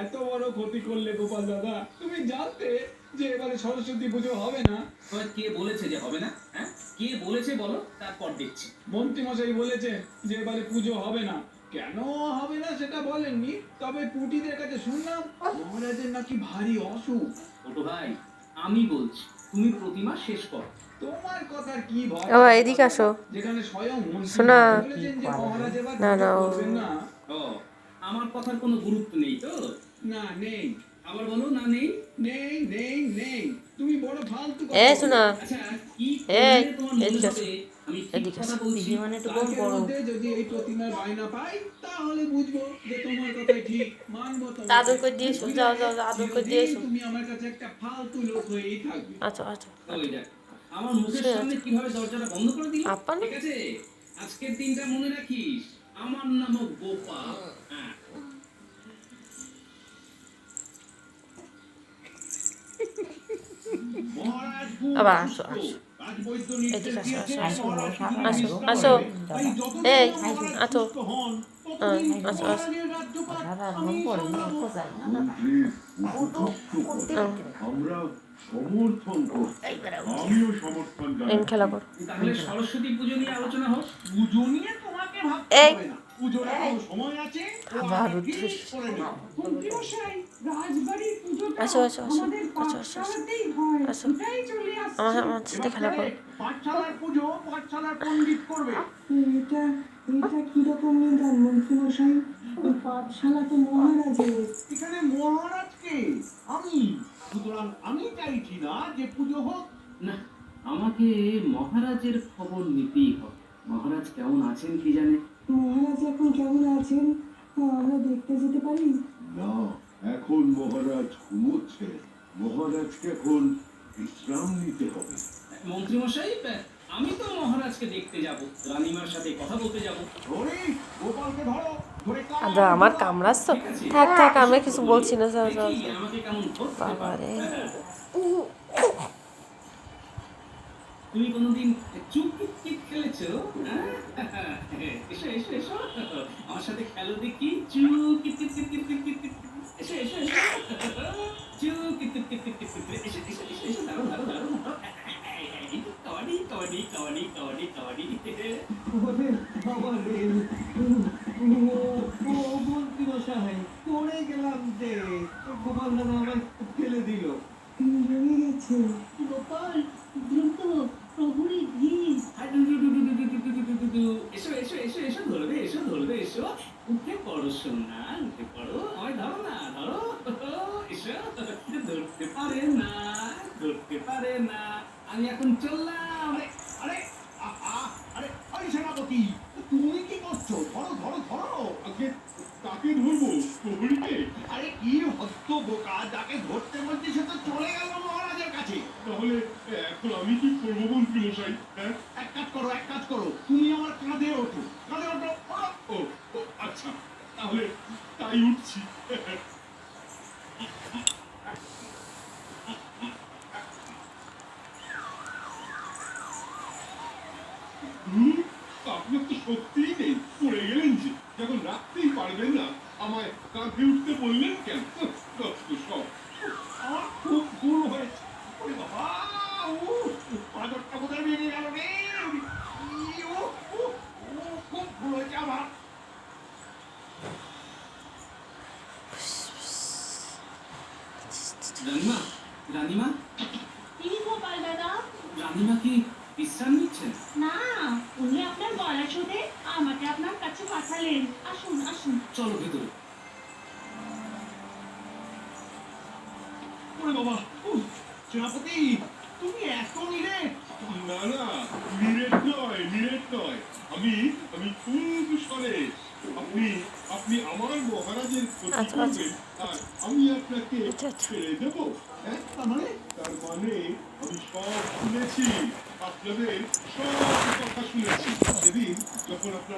এত বড় ক্ষতি করলে গোপাল দাদা, তুমি জানতে যে এবারে সরস্বতী পুজো হবে না? কে বলেছে যে হবে না? হ্যাঁ, কে বলেছে বলো, তারপর দেখছি। মন্ত্রী মশাই বলেছে যে এবারে পুজো হবে না। কেন হবে না সেটা বলেননি, তবে পুটিদের কাছে শুনলাম মহারাজের নাকি ভারী অসুখ। ছোট ভাই, আমি বলছি তুমি প্রতিমা শেষ করো। তোমার কথার কি ভয়? ও এদিকে আসো। যেখানে স্বয়ং মন্ত্রী শোনা। বলেছেন যে মহারাজ এবার না, পুজো না, করবেন না। ও, আমার কথার কোনো গুরুত্ব নেই তো? না, নেই। আবার বলো, না নেই? নেই নেই নেই, তুমি বড় ফালতু কথা এ বলো। শোনা। আচ্ছা, কি এই, করলে তোমার মনে এদিকে হবে আমি ঠিক এদিকে কথা আসো। বলছি? কালকের মধ্যে যদি এই প্রতিমার বায়না পাই, তাহলে বুঝবো যে তোমার কথাই ঠিক, মানবো তোমাকে। আদর করে দিয়ে এসো, যাও যাও যাও, আদর করে দিয়ে এসো। তুমি আমার কাছে একটা ফালতু লোক হয়েই থাকবে। আচ্ছা আচ্ছা। ওই দেখ, আমার মুখের সে সামনে কিভাবে দরজাটা বন্ধ করে দিল। আপা না? ঠিক আছে, আজকের দিনটা মনে রাখিস, আমার নামও গোপাল। হ্যাঁ, মহারাজ আবার আসো আসো। রাজবৈদ্য এদিকে নির্দেশ আসো, দিয়েছে, আসো, মহারাজ আসো, সুস্থ আসো। হবে। তাই যতদিন এই, না মহারাজ আসো। সুস্থ হন, ততদিন আসো, আসো। মহারাজের রাজ্যপাট আমি সামলাবো। আমরা সমর্থন করছি। আমিও সমর্থন এম খেলা কর। তাহলে সরস্বতী পুজো নিয়ে আলোচনা হোক। পুজো নিয়ে তোমাকে ভাবতে এই। হবে না, পুজোর এখনো সময় আছে, ও আবার আমরা ঠিক উদ্দেশ্য। করে নেব। মন্ত্রীমশাই, রাজবাড়ির পুজোটা আসো, আসো, আসো। আমাদের আসো, আসো, আসো। পাঠশালাতেই হয়। আসো। এটাই চলে আসছে। আমার সাথে খেলা করো। পাঠশালার পুজো পাঠশালার পণ্ডিত করবে। এটা এটা কিরকম নিদান মন্ত্রীমশাই? এই পাঠশালা তো মহারাজের। এখানে মহারাজকে আমি, সুতরাং আমি চাইছি না যে পুজো হোক। না, আমাকে মহারাজের খবর নিতেই হবে। মহারাজ কেমন আছেন কি জানে। মহারাজ এখন কেমন আছেন? আমরা দেখতে যেতে পারি? না, এখন মহারাজ ঘুমোচ্ছে। মহারাজকে এখন বিশ্রাম নিতে হবে। মন্ত্রীমশাই, আমি তো মহারাজকে দেখতে যাব, রানীমার সাথে কথা বলতে যাব। ধরে গোপালকে ধরো, ধরে আদা আমার কামড়াস তো? থাক থাক, আমরা কিছু বলছি না, যাও যাও দেখি যাও। আমাকে কেমন ধরতে বাবা পারে। রে। তুমি কোনোদিন চুপ কিট খেলেছো? হ্যাঁ? এসো এসো এসো, আমার সাথে খেলো দেখি। চুপ kit kit kit kit kit kit kit. এসো এসো এসো, চুপ kit kit kit kit kit kit. এসো এসো এসো এসো, দাঁড়াও দাঁড়াও দাঁড়াও দাঁড়াও। কাবাডি কাবাডি কাবাডি কাবাডি কাবাডি। ওরে বাবা রে, ও মন্ত্রী মশাই, পড়ে গেলাম যে, গোপাল দাদা আমায় ফেলে দিল। জমে গেছে। গোপাল, দ্রুত প্রভুরই ধীর। এসো এসো এসো এসো, ধরবে এসো ধরবে এসো। উঠে পড়ো সোনা, উঠে পড়ো। আমায় ধরো না, ধরো। এসো, ধরতে পারে না, ধরতে পারে না। আমি এখন চললাম। আরে আরে আরে সেনাপতি, তুমি কি করছো? ধরো ধরো ধরো। আগে কাকে ধরবো? প্রহরীকে? আরে কি হত্য বোকা, যাকে ধরতে বলছি সে তো চলে গেল মহারাজের কাছে। তাহলে এখন আমি কি করবো মন্ত্রী মশাই? হ্যাঁ, এক কাজ করো, তুমি আমার কাঁধে ওঠো, কাঁধে ওঠো, ওঠো। ও ও, আচ্ছা, তাহলে তাই উঠছি। আপনার তো সত্যিই নেই, পড়ে গেলেন যে। যখন রাখতেই পারবেন না, আমায় কাঁধে উঠতে বললেন কেন? সব আমার খুব ভুল হয়েছে। ওরে বাবা, পাঁচটা কোথায় ভেঙে গেল রে? ও ও, ও, খুব ভুল হয়েছে আমার। রানীমা, রানীমা, কি গোপাল দাদা? রানীমা কি বিশ্রাম নিচ্ছেন? না, উনি আপনার গলা শুনে আমাকে আপনার কাছে পাঠালেন। আসুন আসুন। চলো ভেতরে। ওরে বাবা, সেনাপতি, তুমি এত নিরেট? না না, নিরেট নয়, নিরেট নয়। আমি আমি খুব সরেশ। আপনি আপনি আমার মহারাজের ক্ষতি আচ্ছা, আচ্ছা, করবেন আর আমি আপনাকে আচ্ছা, আচ্ছা। ছেড়ে দেবো? হ্যাঁ, তার মানে তার মানে আমি সব শুনেছি, আপনাদের সব কথা শুনেছি। সেদিন যখন আপনার